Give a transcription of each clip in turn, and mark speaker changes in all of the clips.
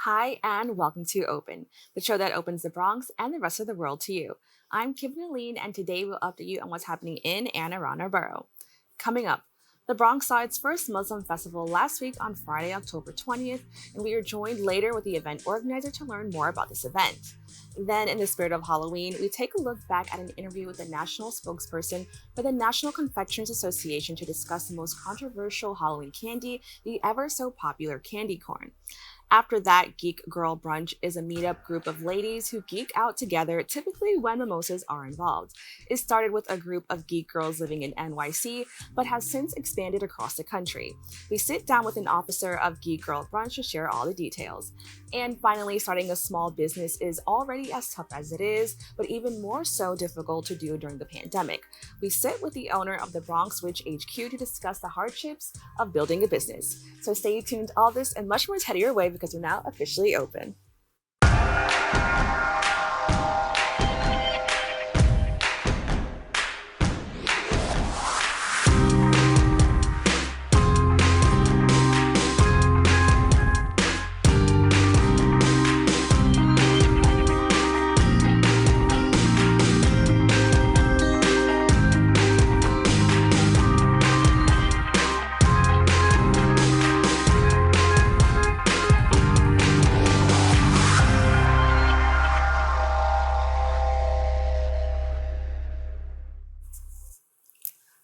Speaker 1: Hi, and welcome to Open, the show that opens the Bronx and the rest of the world to you. I'm Kibin Alleyne, and today we'll update you on what's happening in and around our borough. Coming up, the Bronx Side's first Muslim festival last week on Friday, October 20th, and we are joined later with the event organizer to learn more about this event. Then, in the spirit of Halloween, we take a look back at an interview with the National Spokesperson for the National Confectioners Association to discuss the most controversial Halloween candy, the ever so popular candy corn. After that, Geek Girl Brunch is a meetup group of ladies who geek out together, typically when mimosas are involved. It started with a group of geek girls living in NYC, but has since expanded across the country. We sit down with an officer of Geek Girl Brunch to share all the details. And finally, starting a small business is already as tough as it is, but even more so difficult to do during the pandemic. We sit with the owner of the Bronx Witch HQ to discuss the hardships of building a business. So stay tuned, all this and much more is headed your way because we're now officially open.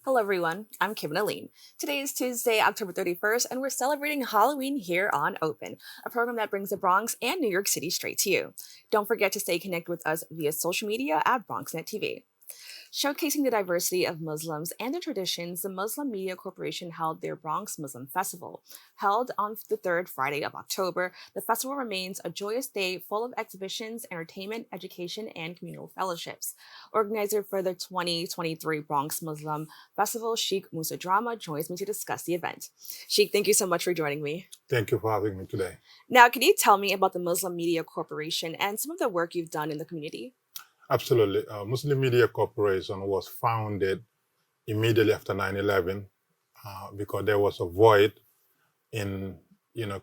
Speaker 1: Hello everyone, I'm Kibin Alleyne. Today is Tuesday, October 31st, and we're celebrating Halloween here on Open, a program that brings the Bronx and New York City straight to you. Don't forget to stay connected with us via social media at BronxNet TV. Showcasing the diversity of Muslims and their traditions, the Muslim Media Corporation held their Bronx Muslim Festival. Held on the third Friday of October, the festival remains a joyous day full of exhibitions, entertainment, education, and communal fellowships. Organizer for the 2023 Bronx Muslim Festival, Sheikh Musa Drammeh, joins me to discuss the event. Sheikh, thank you so much for joining me.
Speaker 2: Thank you for having me today.
Speaker 1: Now, can you tell me about the Muslim Media Corporation and some of the work you've done in the community?
Speaker 2: Absolutely. Muslim Media Corporation was founded immediately after 9/11 because there was a void in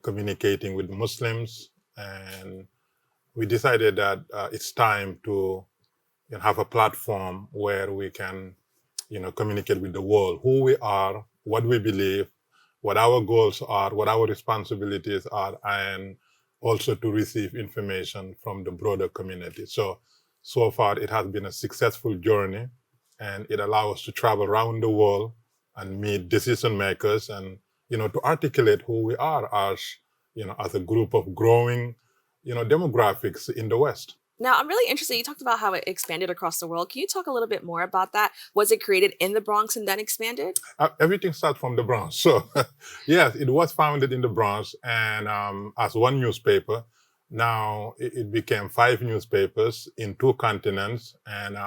Speaker 2: communicating with Muslims, and we decided that it's time to have a platform where we can communicate with the world who we are, what we believe, what our goals are, what our responsibilities are, and also to receive information from the broader community. So far, it has been a successful journey, and it allows us to travel around the world and meet decision makers and, to articulate who we are as a group of growing, demographics in the West.
Speaker 1: Now, I'm really interested. You talked about how it expanded across the world. Can you talk a little bit more about that? Was it created in the Bronx and then expanded?
Speaker 2: Everything starts from the Bronx. So, yes, it was founded in the Bronx and as one newspaper. Now it became 5 newspapers in 2 continents, and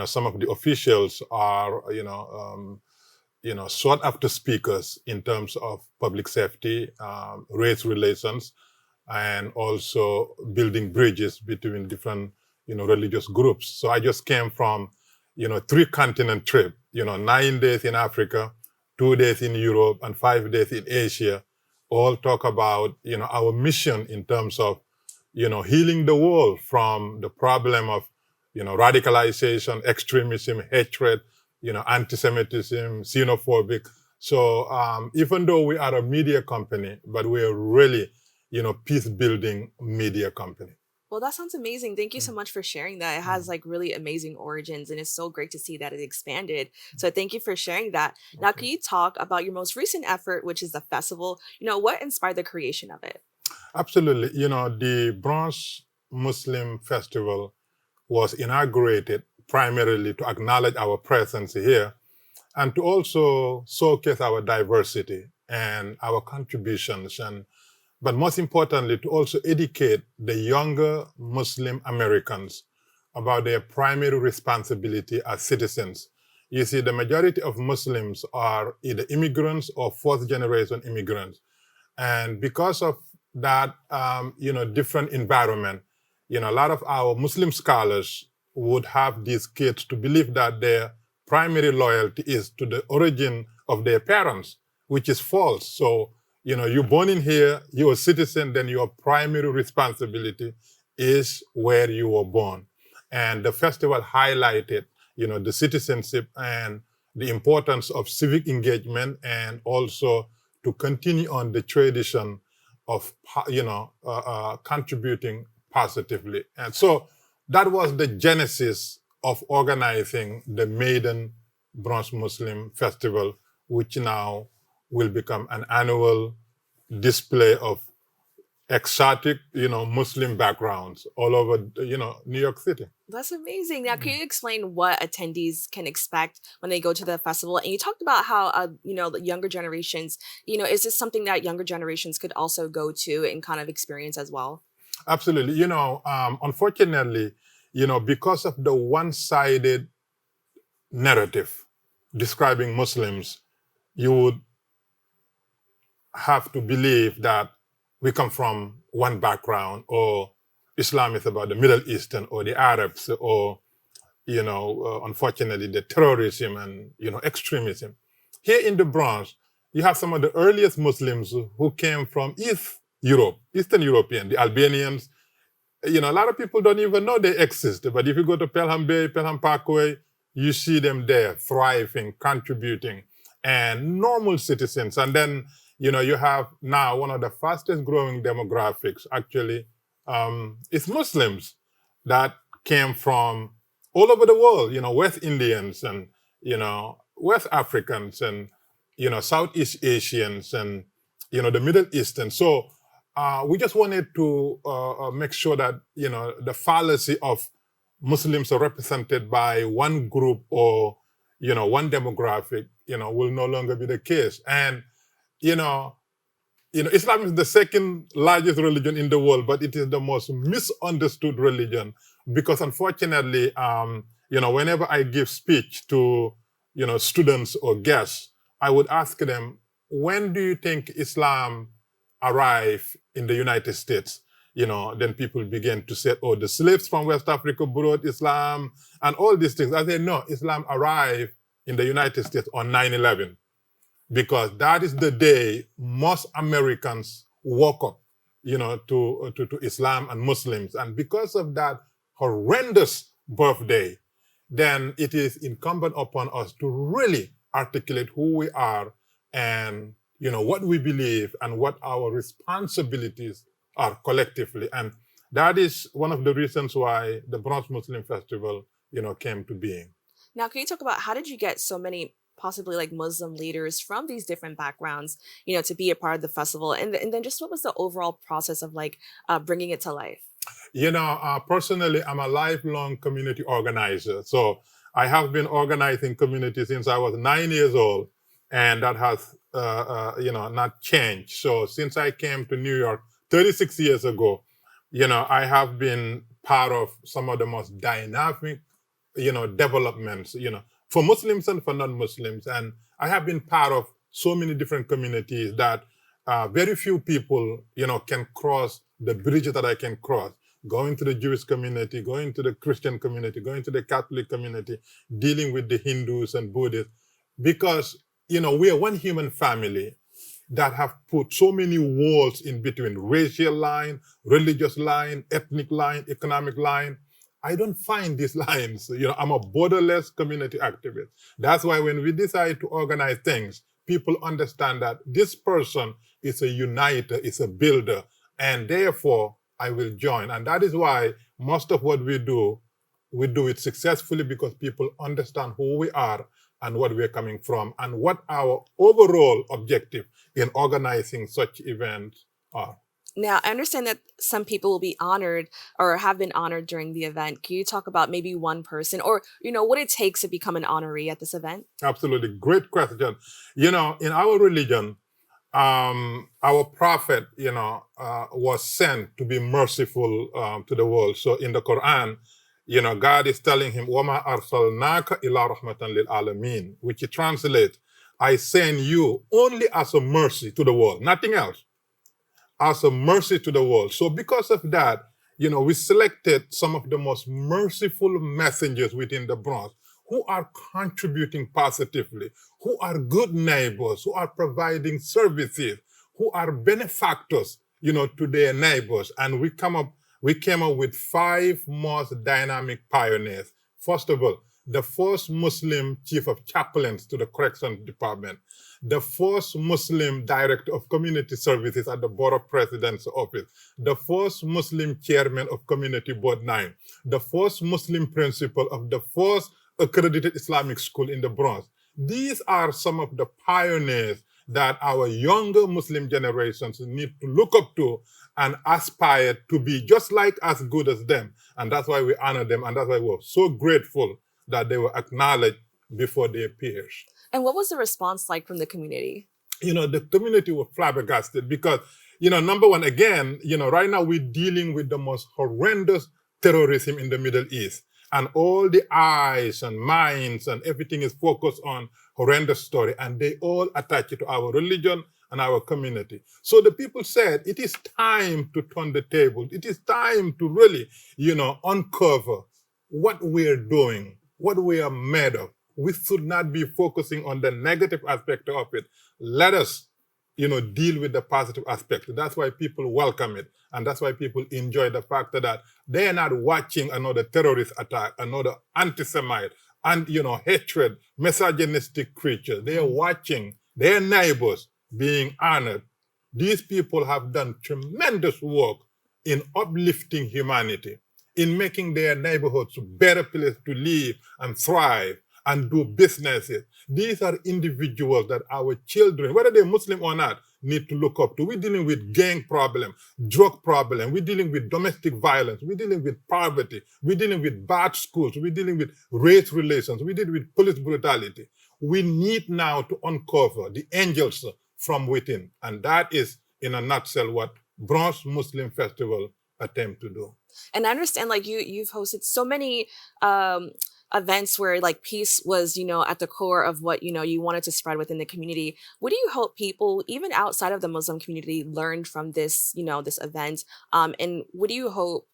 Speaker 2: some of the officials are sought after speakers in terms of public safety, race relations, and also building bridges between different religious groups. So I just came from 3-continent trip, 9 days in Africa, 2 days in Europe, and 5 days in Asia. All talk about, our mission in terms of, healing the world from the problem of, radicalization, extremism, hatred, anti-Semitism, xenophobic. So even though we are a media company, but we're really, peace-building media company.
Speaker 1: Well, that sounds amazing. Thank you so much for sharing that. It has really amazing origins, and it's so great to see that it expanded. So thank you for sharing that. Now, can you talk about your most recent effort, which is the festival? What inspired the creation of it?
Speaker 2: Absolutely. The Bronx Muslim Festival was inaugurated primarily to acknowledge our presence here and to also showcase our diversity and our contributions, but most importantly, to also educate the younger Muslim Americans about their primary responsibility as citizens. You see, the majority of Muslims are either immigrants or fourth-generation immigrants. And because of that, different environment, a lot of our Muslim scholars would have these kids to believe that their primary loyalty is to the origin of their parents, which is false. So You're born in here, you're a citizen, then your primary responsibility is where you were born. And the festival highlighted, the citizenship and the importance of civic engagement, and also to continue on the tradition of, contributing positively. And so that was the genesis of organizing the maiden Bronx Muslim Festival, which now will become an annual display of exotic, Muslim backgrounds all over, New York City.
Speaker 1: That's amazing. Now, can you explain what attendees can expect when they go to the festival? And you talked about how, the younger generations, is this something that younger generations could also go to and kind of experience as well?
Speaker 2: Absolutely. Unfortunately, because of the one-sided narrative describing Muslims, you would have to believe that we come from one background, or Islam is about the Middle Eastern or the Arabs, or, unfortunately, the terrorism and, extremism. Here in the Bronx, you have some of the earliest Muslims who came from Eastern European, the Albanians. A lot of people don't even know they exist. But if you go to Pelham Bay, Pelham Parkway, you see them there, thriving, contributing, and normal citizens. And then, you have now one of the fastest growing demographics, actually, is Muslims that came from all over the world, West Indians and, West Africans and, Southeast Asians and, the Middle Eastern. So we just wanted to make sure that, the fallacy of Muslims are represented by one group or, one demographic, will no longer be the case. And, Islam is the second largest religion in the world, but it is the most misunderstood religion because, unfortunately, whenever I give speech to, students or guests, I would ask them, when do you think Islam arrived in the United States? Then people begin to say, oh, the slaves from West Africa brought Islam and all these things. I say, no, Islam arrived in the United States on 9/11. Because that is the day most Americans woke up, to Islam and Muslims. And because of that horrendous birthday, then it is incumbent upon us to really articulate who we are and, what we believe and what our responsibilities are collectively. And that is one of the reasons why the Bronx Muslim Festival, came to being.
Speaker 1: Now, can you talk about how did you get so many possibly like Muslim leaders from these different backgrounds, to be a part of the festival? And then just what was the overall process of bringing it to life?
Speaker 2: Personally, I'm a lifelong community organizer. So I have been organizing community since I was 9 years old, and that has, not changed. So since I came to New York 36 years ago, I have been part of some of the most dynamic, developments, for Muslims and for non-Muslims. And I have been part of so many different communities that very few people, can cross the bridge that I can cross. Going to the Jewish community, going to the Christian community, going to the Catholic community, dealing with the Hindus and Buddhists. Because, we are one human family that have put so many walls in between: racial line, religious line, ethnic line, economic line. I don't find these lines. I'm a borderless community activist. That's why when we decide to organize things, people understand that this person is a uniter, is a builder, and therefore I will join. And that is why most of what we do it successfully, because people understand who we are and what we're coming from and what our overall objective in organizing such events are.
Speaker 1: Now, I understand that some people will be honored or have been honored during the event. Can you talk about maybe one person or, what it takes to become an honoree at this event?
Speaker 2: Absolutely. Great question. In our religion, our prophet, was sent to be merciful to the world. So in the Quran, God is telling him, وَمَا أَرْسَلْنَاكَ إِلَّا رَحْمَةً لِلْعَالَمِينَ, which translates, I send you only as a mercy to the world, nothing else. As a mercy to the world. So because of that, we selected some of the most merciful messengers within the Bronx who are contributing positively, who are good neighbors, who are providing services, who are benefactors, to their neighbors. And we came up with 5 most dynamic pioneers. First of all, the first Muslim chief of chaplains to the corrections department, the first Muslim director of community services at the borough president's office, the first Muslim chairman of community board 9, the first Muslim principal of the first accredited Islamic school in the Bronx. These are some of the pioneers that our younger Muslim generations need to look up to and aspire to be just like as good as them. And that's why we honor them. And that's why we're so grateful that they were acknowledged before their peers.
Speaker 1: And what was the response like from the community?
Speaker 2: The community was flabbergasted because, number one, again, right now we're dealing with the most horrendous terrorism in the Middle East. And all the eyes and minds and everything is focused on horrendous story. And they all attach it to our religion and our community. So the people said, it is time to turn the table. It is time to really, uncover what we're doing, what we are made of. We should not be focusing on the negative aspect of it. Let us, deal with the positive aspect. That's why people welcome it. And that's why people enjoy the fact that they're not watching another terrorist attack, another anti-Semite, and, hatred, misogynistic creature. They are watching their neighbors being honored. These people have done tremendous work in uplifting humanity, in making their neighborhoods a better place to live and thrive and do businesses. These are individuals that our children, whether they're Muslim or not, need to look up to. We're dealing with gang problem, drug problem. We're dealing with domestic violence. We're dealing with poverty. We're dealing with bad schools. We're dealing with race relations. We're dealing with police brutality. We need now to uncover the angels from within. And that is, in a nutshell, what Bronx Muslim Festival attempt to do.
Speaker 1: And I understand, you've hosted so many events where peace was, at the core of what, you wanted to spread within the community. What do you hope people, even outside of the Muslim community, learned from this, this event? And what do you hope,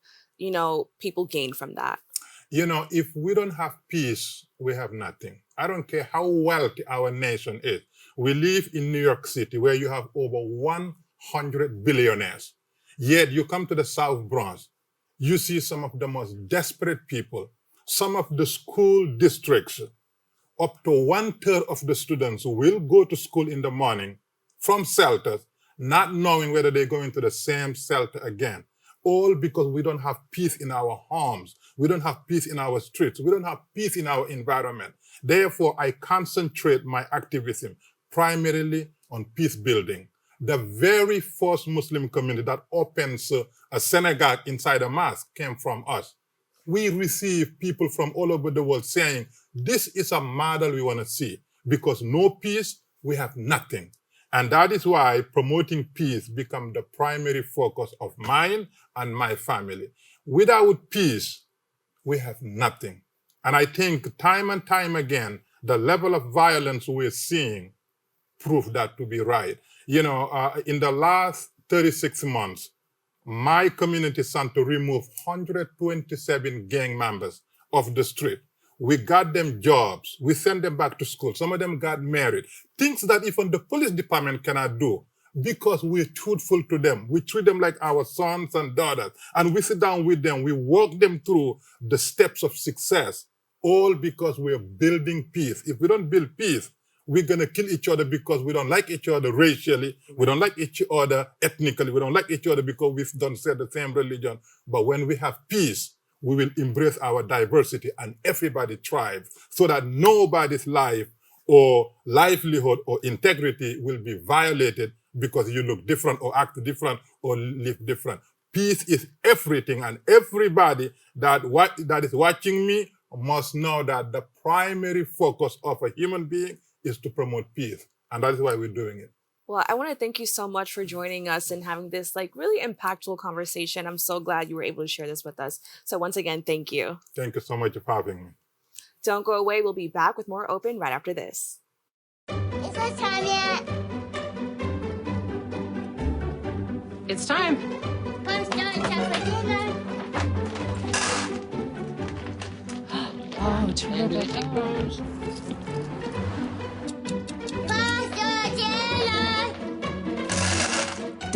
Speaker 1: people gain from that?
Speaker 2: If we don't have peace, we have nothing. I don't care how wealthy our nation is. We live in New York City where you have over 100 billionaires. Yet you come to the South Bronx, you see some of the most desperate people. Some of the school districts, up to 1/3 of the students will go to school in the morning from shelters, not knowing whether they're going to the same shelter again. All because we don't have peace in our homes. We don't have peace in our streets. We don't have peace in our environment. Therefore, I concentrate my activism primarily on peace building. The very first Muslim community that opens a synagogue inside a mosque came from us. We receive people from all over the world saying, this is a model we want to see, because no peace, we have nothing. And that is why promoting peace becomes the primary focus of mine and my family. Without peace, we have nothing. And I think time and time again, the level of violence we're seeing prove that to be right. In the last 36 months, my community sent to remove 127 gang members off the street. We got them jobs. We sent them back to school. Some of them got married. Things that even the police department cannot do because we're truthful to them. We treat them like our sons and daughters. And we sit down with them. We walk them through the steps of success, all because we're building peace. If we don't build peace, we're going to kill each other because we don't like each other racially. We don't like each other ethnically. We don't like each other because we don't share the same religion. But when we have peace, we will embrace our diversity and everybody thrives so that nobody's life or livelihood or integrity will be violated because you look different or act different or live different. Peace is everything, and everybody that is watching me must know that the primary focus of a human being is to promote peace. And that is why we're doing it.
Speaker 1: Well, I want to thank you so much for joining us and having this really impactful conversation. I'm so glad you were able to share this with us. So once again, thank you.
Speaker 2: Thank you so much for having me.
Speaker 1: Don't go away. We'll be back with more Open right after this.
Speaker 3: Is it time yet?
Speaker 4: It's time.
Speaker 3: Come start time for dinner.
Speaker 4: Oh, terrific.
Speaker 3: Faster, dinner.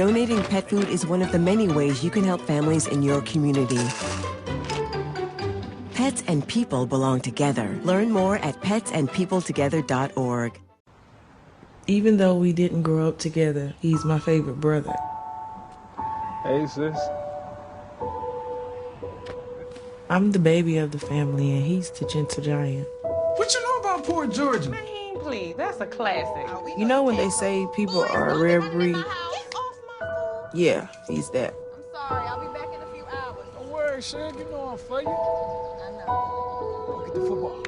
Speaker 5: Donating pet food is one of the many ways you can help families in your community. Pets and people belong together. Learn more at petsandpeopletogether.org.
Speaker 6: Even though we didn't grow up together, he's my favorite brother.
Speaker 7: Hey, sis.
Speaker 6: I'm the baby of the family, and he's the gentle giant.
Speaker 7: What you know about Poor Georgia?
Speaker 4: Man, please, that's a classic.
Speaker 6: You know when they say people are a rare breed? Yeah, he's that.
Speaker 8: I'm sorry, I'll be back in a few hours.
Speaker 7: Don't worry, Shug. You know I'm for you.
Speaker 8: I know.
Speaker 7: Go get the football.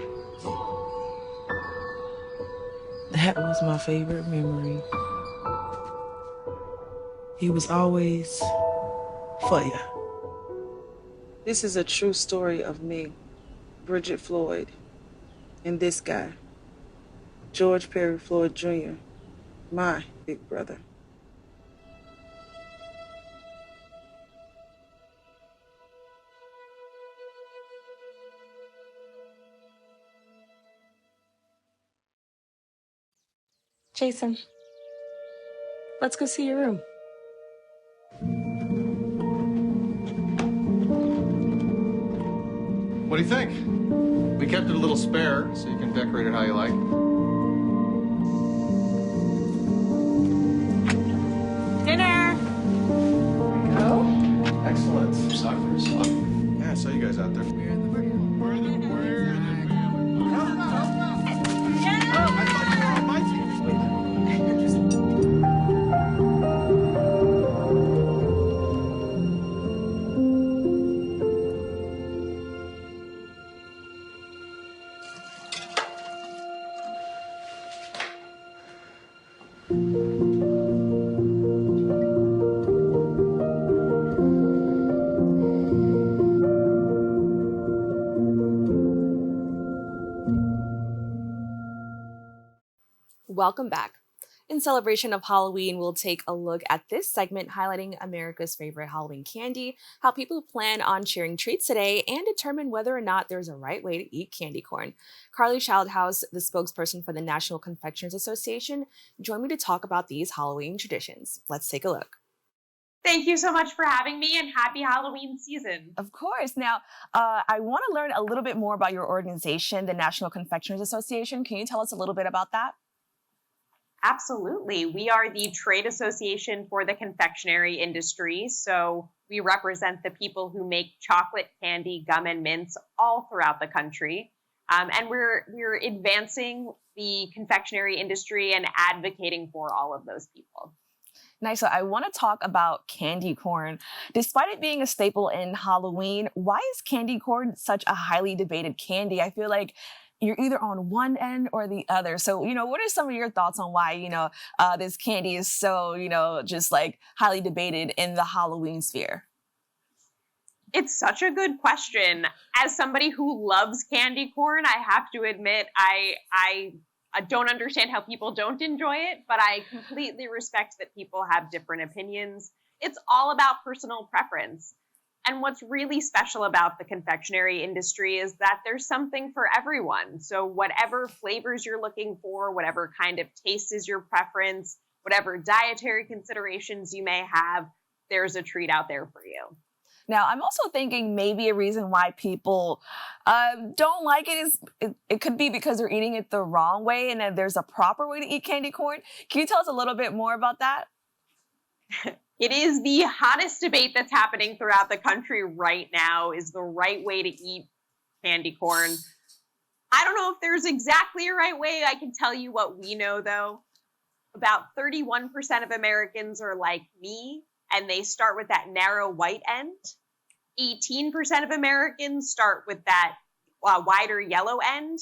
Speaker 6: That was my favorite memory. He was always for ya. This is a true story of me, Bridget Floyd, and this guy, George Perry Floyd Jr., my big brother.
Speaker 1: Jason, let's go see your room.
Speaker 9: What do you think? We kept it a little spare, so you can decorate it how you like.
Speaker 1: Dinner!
Speaker 9: Excellent. Yeah, I saw you guys out there.
Speaker 1: Welcome back. In celebration of Halloween, we'll take a look at this segment highlighting America's favorite Halloween candy, how people plan on sharing treats today, and determine whether or not there's a right way to eat candy corn. Carly Schildhaus, the spokesperson for the National Confectioners Association, joined me to talk about these Halloween traditions. Let's take a look.
Speaker 10: Thank you so much for having me, and happy Halloween season.
Speaker 1: Of course. Now, I want to learn a little bit more about your organization, the National Confectioners Association. Can you tell us a little bit about that?
Speaker 10: Absolutely. We are the trade association for the confectionery industry. So we represent the people who make chocolate, candy, gum, and mints all throughout the country. And we're advancing the confectionery industry and advocating for all of those people.
Speaker 1: Nice. So I want to talk about candy corn. Despite it being a staple in Halloween, why is candy corn such a highly debated candy? I feel like you're either on one end or the other. So, what are some of your thoughts on why, this candy is so, just like highly debated in the Halloween sphere?
Speaker 10: It's such a good question. As somebody who loves candy corn, I have to admit, I don't understand how people don't enjoy it, but I completely respect that people have different opinions. It's all about personal preference. And what's really special about the confectionery industry is that there's something for everyone. So whatever flavors you're looking for, whatever kind of taste is your preference, whatever dietary considerations you may have, there's a treat out there for you.
Speaker 1: Now, I'm also thinking maybe a reason why people don't like it is it could be because they're eating it the wrong way and then there's a proper way to eat candy corn. Can you tell us a little bit more about that?
Speaker 10: It is the hottest debate that's happening throughout the country right now, is the right way to eat candy corn. I don't know if there's exactly a right way. I can tell you what we know, though. About 31% of Americans are like me, and they start with that narrow white end. 18% of Americans start with that wider yellow end.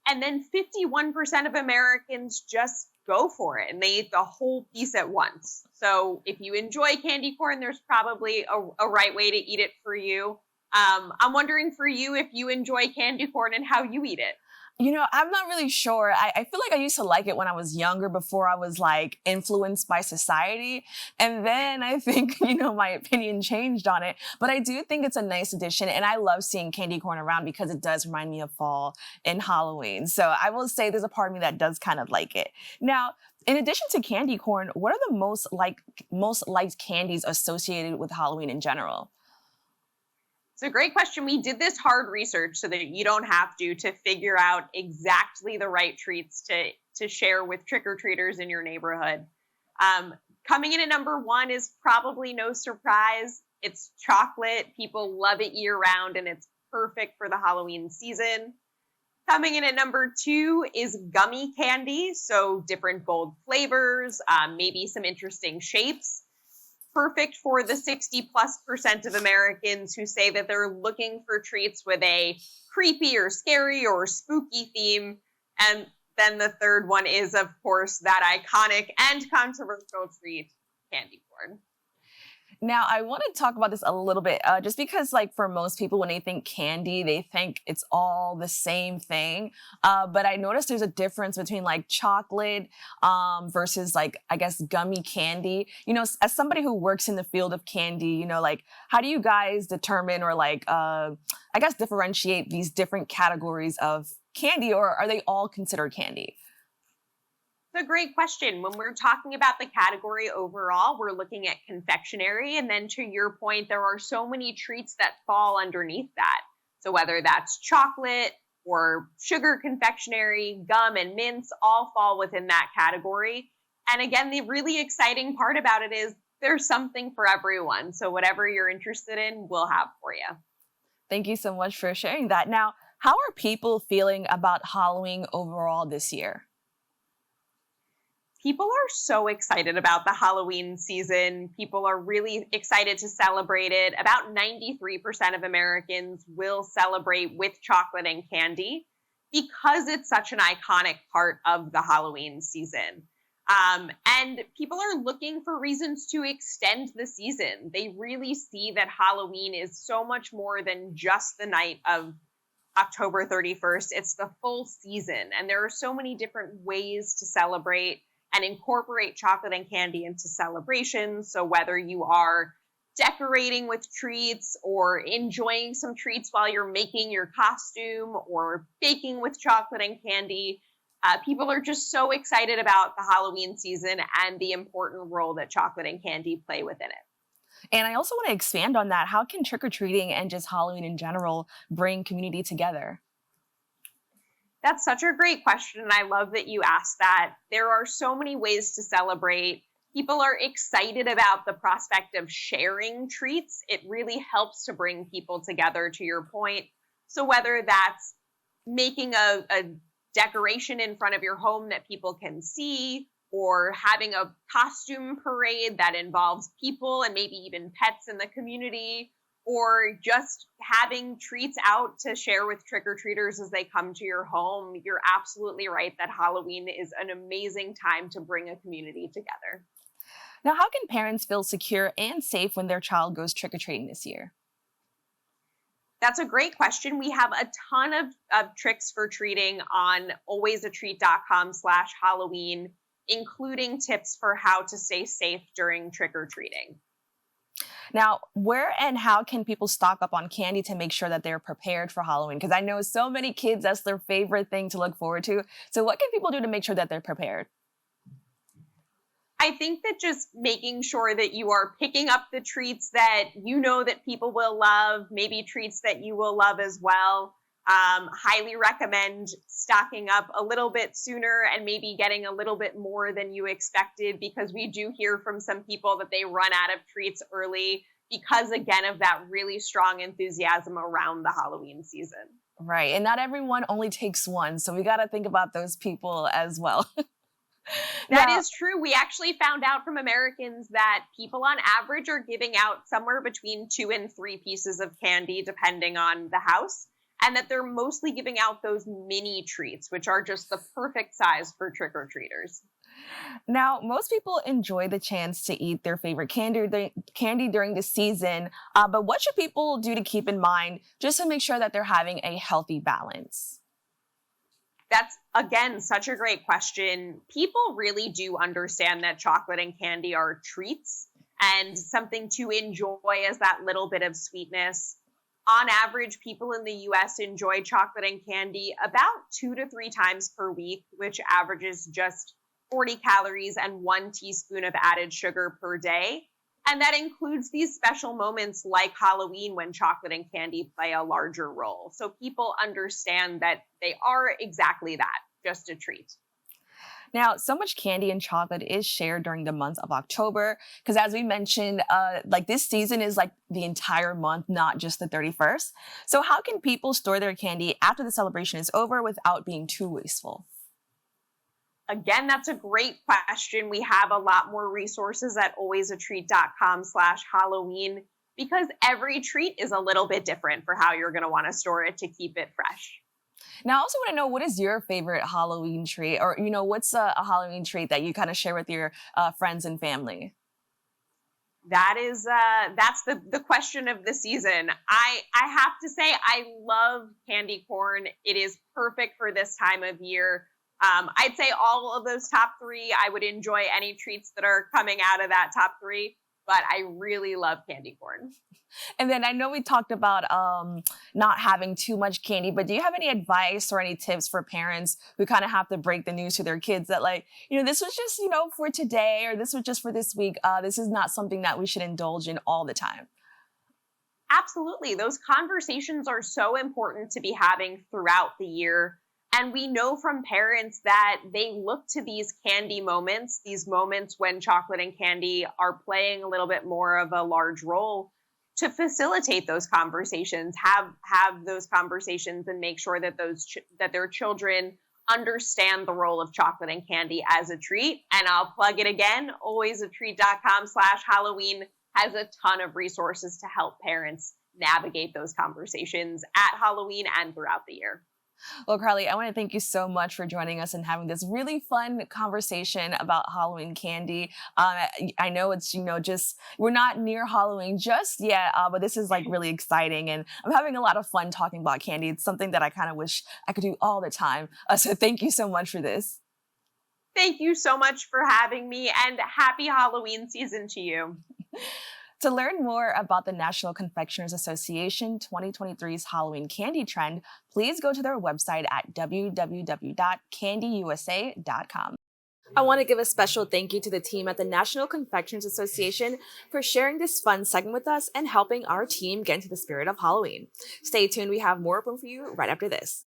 Speaker 10: And then 51% of Americans just go for it and they eat the whole piece at once. So if you enjoy candy corn, there's probably a right way to eat it for you. I'm wondering for you if you enjoy candy corn and how you eat it.
Speaker 1: I'm not really sure. I feel like I used to like it when I was younger before I was like influenced by society. And then I think, my opinion changed on it. But I do think it's a nice addition. And I love seeing candy corn around because it does remind me of fall and Halloween. So I will say there's a part of me that does kind of like it. Now, In addition to candy corn, what are the most liked candies associated with Halloween in general?
Speaker 10: It's a great question. We did this hard research so that you don't have to figure out exactly the right treats to share with trick-or-treaters in your neighborhood. Coming in at number 1 is probably no surprise. It's chocolate. People love it year-round, and it's perfect for the Halloween season. Coming in at number 2 is gummy candy, so different bold flavors, maybe some interesting shapes. Perfect for the 60+% of Americans who say that they're looking for treats with a creepy or scary or spooky theme. And then the third one is, of course, that iconic and controversial treat, candy corn.
Speaker 1: Now, I want to talk about this a little bit, just because, like, for most people, when they think candy, they think it's all the same thing. But I noticed there's a difference between, like, chocolate versus, like, I guess, gummy candy. You know, as somebody who works in the field of candy, you know, like, how do you guys determine or, like, I guess, differentiate these different categories of candy, or are they all considered candy?
Speaker 10: It's a great question. When we're talking about the category overall, we're looking at confectionery. And then to your point, there are so many treats that fall underneath that. So whether that's chocolate or sugar confectionery, gum and mints, all fall within that category. And again, the really exciting part about it is there's something for everyone. So whatever you're interested in, we'll have for you.
Speaker 1: Thank you so much for sharing that. Now, how are people feeling about Halloween overall this year?
Speaker 10: People are so excited about the Halloween season. People are really excited to celebrate it. About 93% of Americans will celebrate with chocolate and candy because it's such an iconic part of the Halloween season. And people are looking for reasons to extend the season. They really see that Halloween is so much more than just the night of October 31st. It's the full season. And there are so many different ways to celebrate and incorporate chocolate and candy into celebrations. So whether you are decorating with treats or enjoying some treats while you're making your costume or baking with chocolate and candy, people are just so excited about the Halloween season and the important role that chocolate and candy play within it.
Speaker 1: And I also want to expand on that. How can trick-or-treating and just Halloween in general bring community together?
Speaker 10: That's such a great question, and I love that you asked that. There are so many ways to celebrate. People are excited about the prospect of sharing treats. It really helps to bring people together, to your point. So whether that's making a decoration in front of your home that people can see, or having a costume parade that involves people and maybe even pets in the community, or just having treats out to share with trick-or-treaters as they come to your home, you're absolutely right that Halloween is an amazing time to bring a community together.
Speaker 1: Now, how can parents feel secure and safe when their child goes trick-or-treating this year?
Speaker 10: That's a great question. We have a ton of tricks for treating on alwaysatreat.com/Halloween, including tips for how to stay safe during trick-or-treating.
Speaker 1: Now, where and how can people stock up on candy to make sure that they're prepared for Halloween? Because I know so many kids, that's their favorite thing to look forward to. So what can people do to make sure that they're prepared?
Speaker 10: I think that just making sure that you are picking up the treats that you know that people will love, maybe treats that you will love as well. Highly recommend stocking up a little bit sooner and maybe getting a little bit more than you expected, because we do hear from some people that they run out of treats early because, again, of that really strong enthusiasm around the Halloween season.
Speaker 1: Right. And not everyone only takes one. So we got to think about those people as well.
Speaker 10: That is true. We actually found out from Americans that people on average are giving out somewhere between 2 and 3 pieces of candy, depending on the house. And that they're mostly giving out those mini treats, which are just the perfect size for trick-or-treaters.
Speaker 1: Now, most people enjoy the chance to eat their favorite candy during the season, but what should people do to keep in mind just to make sure that they're having a healthy balance?
Speaker 10: That's, again, such a great question. People really do understand that chocolate and candy are treats and something to enjoy as that little bit of sweetness. On average, people in the U.S. enjoy chocolate and candy about 2 to 3 times per week, which averages just 40 calories and 1 teaspoon of added sugar per day. And that includes these special moments like Halloween when chocolate and candy play a larger role. So people understand that they are exactly that, just a treat.
Speaker 1: Now, so much candy and chocolate is shared during the month of October, because as we mentioned, like this season is like the entire month, not just the 31st. So how can people store their candy after the celebration is over without being too wasteful?
Speaker 10: Again, that's a great question. We have a lot more resources at alwaysatreat.com/Halloween because every treat is a little bit different for how you're going to want to store it to keep it fresh.
Speaker 1: Now, I also want to know, what is your favorite Halloween treat? Or, you know, what's a Halloween treat that you kind of share with your friends and family?
Speaker 10: That's the question of the season. I have to say, I love candy corn. It is perfect for this time of year. I'd say all of those top three, I would enjoy any treats that are coming out of that top three, but I really love candy corn.
Speaker 1: And then I know we talked about not having too much candy, but do you have any advice or any tips for parents who kind of have to break the news to their kids that, like, you know, this was just, you know, for today, or this was just for this week. This is not something that we should indulge in all the time.
Speaker 10: Absolutely. Those conversations are so important to be having throughout the year. And we know from parents that they look to these candy moments, these moments when chocolate and candy are playing a little bit more of a large role, to facilitate those conversations, have those conversations and make sure that that their children understand the role of chocolate and candy as a treat. And I'll plug it again, alwaysatreat.com/Halloween has a ton of resources to help parents navigate those conversations at Halloween and throughout the year.
Speaker 1: Well, Carly, I want to thank you so much for joining us and having this really fun conversation about Halloween candy. I know it's, you know, just, we're not near Halloween just yet, but this is like really exciting. And I'm having a lot of fun talking about candy. It's something that I kind of wish I could do all the time. So thank you so much for this.
Speaker 10: Thank you so much for having me, and happy Halloween season to you.
Speaker 1: To learn more about the National Confectioners Association 2023's Halloween candy trend, please go to their website at www.candyusa.com. I want to give a special thank you to the team at the National Confectioners Association for sharing this fun segment with us and helping our team get into the spirit of Halloween. Stay tuned, we have more for you right after this.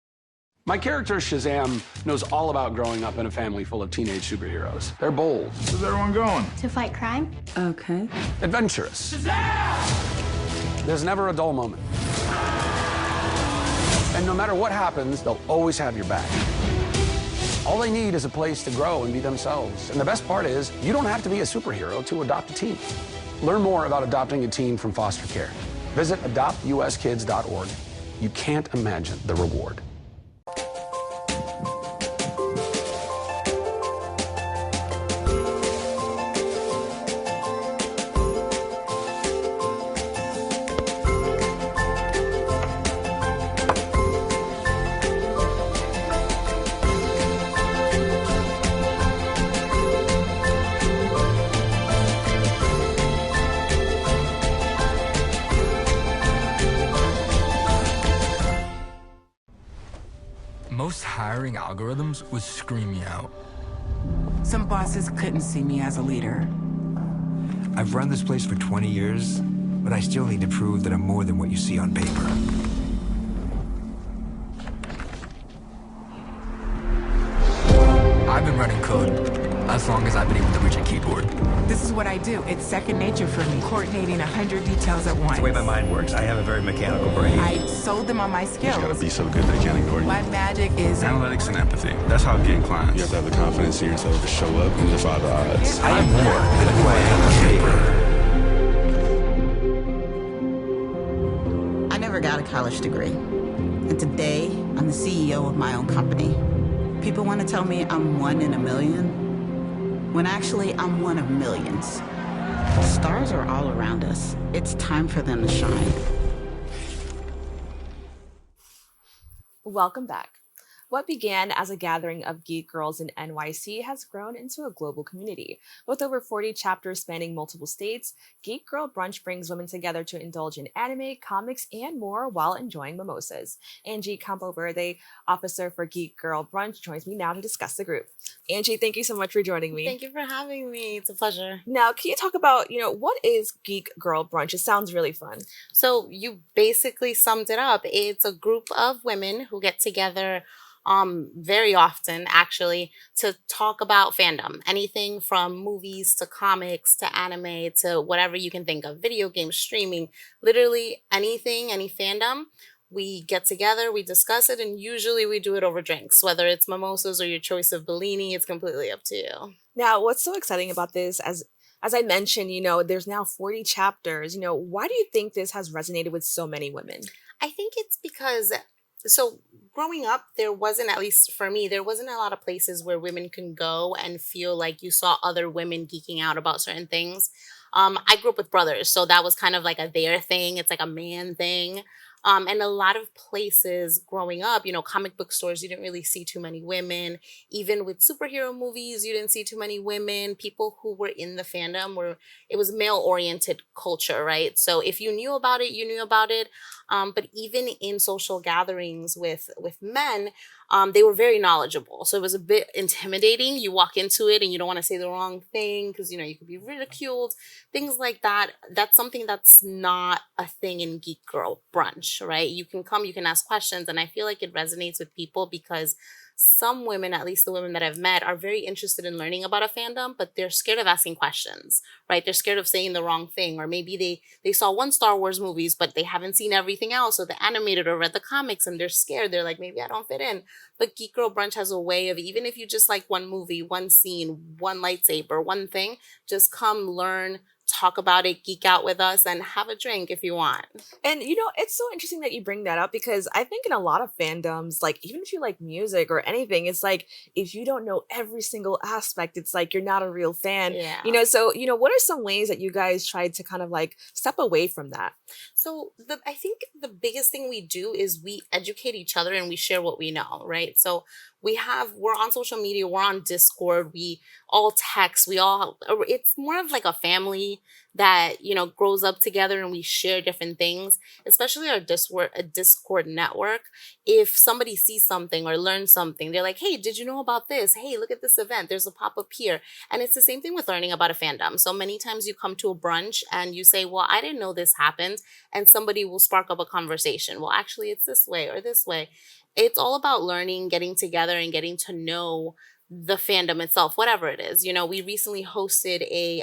Speaker 11: My character, Shazam, knows all about growing up in a family full of teenage superheroes. They're bold.
Speaker 7: Where's everyone going?
Speaker 3: To fight crime?
Speaker 5: Okay.
Speaker 11: Adventurous. Shazam! There's never a dull moment. And no matter what happens, they'll always have your back. All they need is a place to grow and be themselves. And the best part is, you don't have to be a superhero to adopt a teen. Learn more about adopting a teen from foster care. Visit adoptuskids.org. You can't imagine the reward.
Speaker 12: Most hiring algorithms would scream me out.
Speaker 13: Some bosses couldn't see me as a leader.
Speaker 14: I've run this place for 20 years, but I still need to prove that I'm more than what you see on paper.
Speaker 12: I've been running code as long as I've been able to reach a keyboard.
Speaker 13: This is what I do. It's second nature for me, coordinating 100 details at once.
Speaker 14: It's the way my mind works. I have a very mechanical brain.
Speaker 13: I sold them on my skills.
Speaker 15: You gotta be so good they can't ignore you.
Speaker 13: My magic is
Speaker 15: analytics and empathy. That's how getting clients. You have to have the confidence in yourself to show up and defy the odds.
Speaker 14: I am more than who I am on paper.
Speaker 16: I never got a college degree. And today, I'm the CEO of my own company. People want to tell me I'm one in a million, when actually I'm one of millions. Stars are all around us. It's time for them to shine.
Speaker 1: Welcome back. What began as a gathering of geek girls in NYC has grown into a global community. With over 40 chapters spanning multiple states, Geek Girl Brunch brings women together to indulge in anime, comics, and more while enjoying mimosas. Angie Campoverde, officer for Geek Girl Brunch, joins me now to discuss the group. Angie, thank you so much for joining me.
Speaker 17: Thank you for having me. It's a pleasure.
Speaker 1: Now, can you talk about, what is Geek Girl Brunch? It sounds really fun.
Speaker 17: So you basically summed it up. It's a group of women who get together very often, actually, to talk about fandom. Anything from movies to comics to anime to whatever you can think of, video games, streaming, literally anything, any fandom. We get together, we discuss it, and usually we do it over drinks. Whether it's mimosas or your choice of Bellini, it's completely up to you.
Speaker 1: Now, what's so exciting about this, as I mentioned, there's now 40 chapters. Why do you think this has resonated with so many women?
Speaker 17: I think it's because, so growing up, there wasn't, at least for me, there wasn't a lot of places where women can go and feel like you saw other women geeking out about certain things. I grew up with brothers, so that was kind of like a their thing. It's like a man thing. And a lot of places growing up, comic book stores, you didn't really see too many women. Even with superhero movies, you didn't see too many women. People who were in the fandom it was male-oriented culture, right? So if you knew about it, you knew about it. But even in social gatherings with men, they were very knowledgeable. So it was a bit intimidating. You walk into it and you don't want to say the wrong thing because, you could be ridiculed, things like that. That's something that's not a thing in Geek Girl Brunch, right? You can come, you can ask questions. And I feel like it resonates with people because some women, at least the women that I've met, are very interested in learning about a fandom, but they're scared of asking questions, right? They're scared of saying the wrong thing, or maybe they saw one Star Wars movies, but they haven't seen everything else, or the animated or read the comics, and they're scared. They're like, maybe I don't fit in. But Geek Girl Brunch has a way of, even if you just like one movie, one scene, one lightsaber, one thing, just come learn, talk about it, geek out with us, and have a drink if you want.
Speaker 1: And it's so interesting that you bring that up because I think in a lot of fandoms, like even if you like music or anything, it's like if you don't know every single aspect, it's like you're not a real fan.
Speaker 17: Yeah.
Speaker 1: So what are some ways that you guys tried to kind of like step away from that?
Speaker 17: So I think the biggest thing we do is we educate each other and we share what we know, right? So we're on social media, we're on Discord, we all text, it's more of like a family that, grows up together and we share different things, especially our Discord network. If somebody sees something or learns something, they're like, hey, did you know about this? Hey, look at this event. There's a pop-up here. And it's the same thing with learning about a fandom. So many times you come to a brunch and you say, well, I didn't know this happened. And somebody will spark up a conversation. Well, actually, it's this way or this way. It's all about learning, getting together, and getting to know the fandom itself, whatever it is. We recently hosted a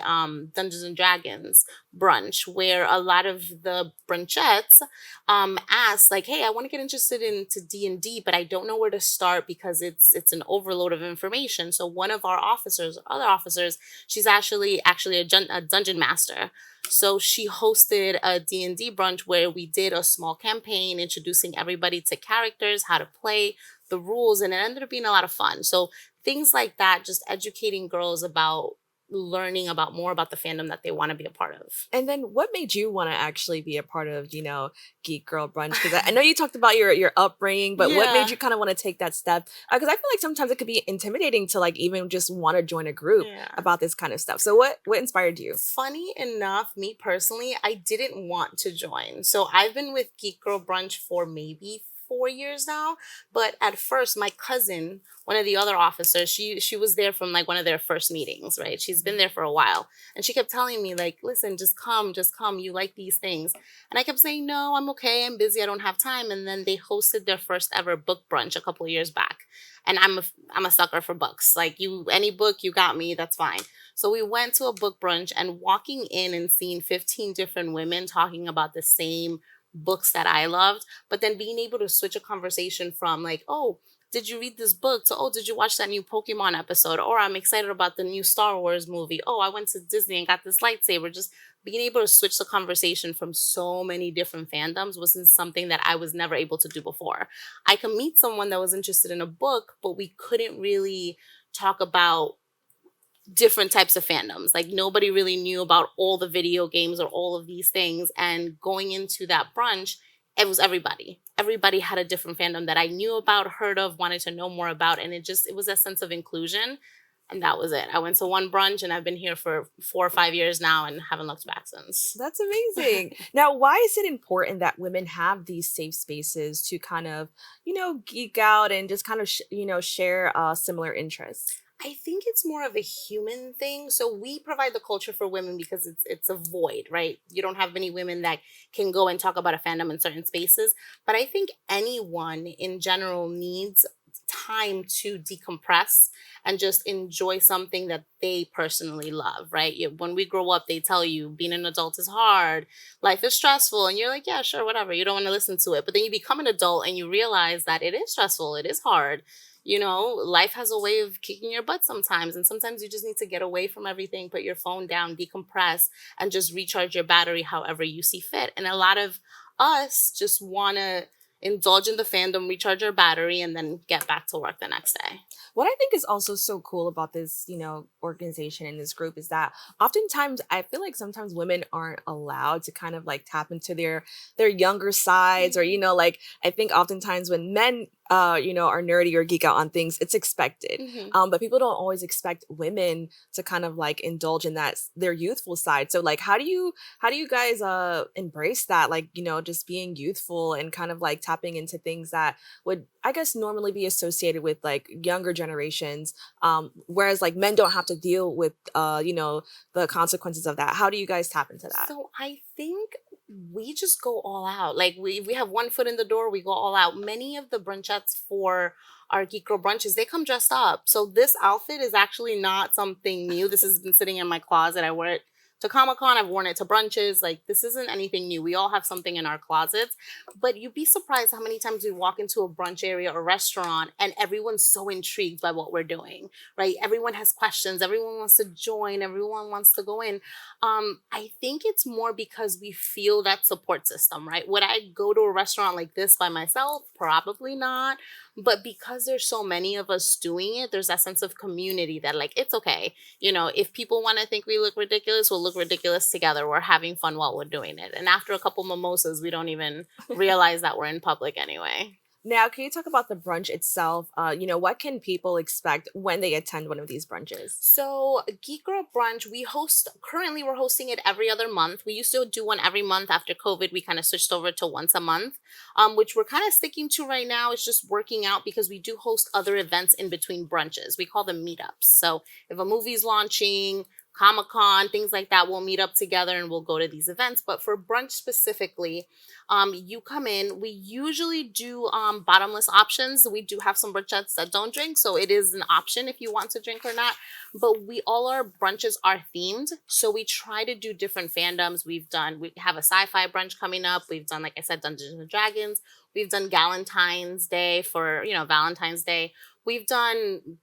Speaker 17: Dungeons and Dragons brunch where a lot of the brunchettes asked, like, hey, I want to get interested into D&D, but I don't know where to start because it's an overload of information. So one of our other officers, she's actually a dungeon master. So she hosted a D&D brunch where we did a small campaign introducing everybody to characters, how to play, the rules, and it ended up being a lot of fun. So things like that, just educating girls about learning about more about the fandom that they want to be a part of.
Speaker 1: And then what made you want to actually be a part of, Geek Girl Brunch? Because I know you talked about your upbringing, but what made you kind of want to take that step? Because I feel like sometimes it could be intimidating to like even just want to join a group about this kind of stuff. So what inspired you?
Speaker 17: Funny enough, me personally, I didn't want to join. So I've been with Geek Girl Brunch for maybe 4 years now. But at first, my cousin, one of the other officers, she was there from like one of their first meetings, right? She's been there for a while. And she kept telling me like, listen, just come. You like these things. And I kept saying, no, I'm okay. I'm busy. I don't have time. And then they hosted their first ever book brunch a couple of years back. And I'm a sucker for books. Like any book you got me, that's fine. So we went to a book brunch, and walking in and seeing 15 different women talking about the same books that I loved, but then being able to switch a conversation from like, oh, did you read this book? To, oh, did you watch that new Pokemon episode? Or I'm excited about the new Star Wars movie. Oh, I went to Disney and got this lightsaber. Just being able to switch the conversation from so many different fandoms wasn't something that I was never able to do before. I could meet someone that was interested in a book, but we couldn't really talk about different types of fandoms. Like nobody really knew about all the video games or all of these things. And going into that brunch, it was everybody. Everybody had a different fandom that I knew about, heard of, wanted to know more about. And it was a sense of inclusion. And that was it. I went to one brunch and I've been here for 4 or 5 years now and haven't looked back since.
Speaker 1: That's amazing. Now, why is it important that women have these safe spaces to kind of, geek out and just kind of, share similar interests?
Speaker 17: I think it's more of a human thing. So we provide the culture for women because it's a void, right? You don't have many women that can go and talk about a fandom in certain spaces. But I think anyone in general needs time to decompress and just enjoy something that they personally love, right? When we grow up, they tell you being an adult is hard, life is stressful, and you're like, yeah, sure, whatever. You don't want to listen to it. But then you become an adult and you realize that it is stressful, it is hard. Life has a way of kicking your butt sometimes. And sometimes you just need to get away from everything, put your phone down, decompress, and just recharge your battery however you see fit. And a lot of us just want to indulge in the fandom, recharge our battery, and then get back to work the next day.
Speaker 1: What I think is also so cool about this, organization and this group is that oftentimes I feel like sometimes women aren't allowed to kind of like tap into their younger sides, or I think oftentimes when men are nerdy or geek out on things, it's expected. But people don't always expect women to kind of like indulge in their youthful side. So like, how do you guys embrace that? Like, just being youthful and kind of like tapping into things that would, I guess, normally be associated with like younger generations. Whereas like men don't have to deal with, the consequences of that. How do you guys tap into that?
Speaker 17: So I think we just go all out. Like we have one foot in the door, we go all out. Many of the brunchettes for our Geek Girl Brunches, they come dressed up. So this outfit is actually not something new. This has been sitting in my closet. I wear it to Comic-Con, I've worn it to brunches. Like, this isn't anything new. We all have something in our closets. But you'd be surprised how many times we walk into a brunch area or restaurant and everyone's so intrigued by what we're doing, right? Everyone has questions. Everyone wants to join. Everyone wants to go in. I think it's more because we feel that support system, right? Would I go to a restaurant like this by myself? Probably not. But because there's so many of us doing it, there's that sense of community that like, it's okay. If people want to think we look ridiculous, we'll look ridiculous together. We're having fun while we're doing it. And after a couple mimosas, we don't even realize that we're in public anyway.
Speaker 1: Now, can you talk about the brunch itself? What can people expect when they attend one of these brunches?
Speaker 17: So Geek Girl Brunch, currently we're hosting it every other month. We used to do one every month. After COVID, we kind of switched over to once a month, which we're kind of sticking to right now. It's just working out because we do host other events in between brunches. We call them meetups. So if a movie's launching, Comic-Con, things like that, we'll meet up together and we'll go to these events. But for brunch specifically, you come in, we usually do bottomless options. We do have some brunchettes that don't drink, so it is an option if you want to drink or not. But all our brunches are themed, so we try to do different fandoms. We have a sci-fi brunch coming up. We've done, like I said, Dungeons and Dragons. We've done Galentine's Day for, Valentine's Day. We've done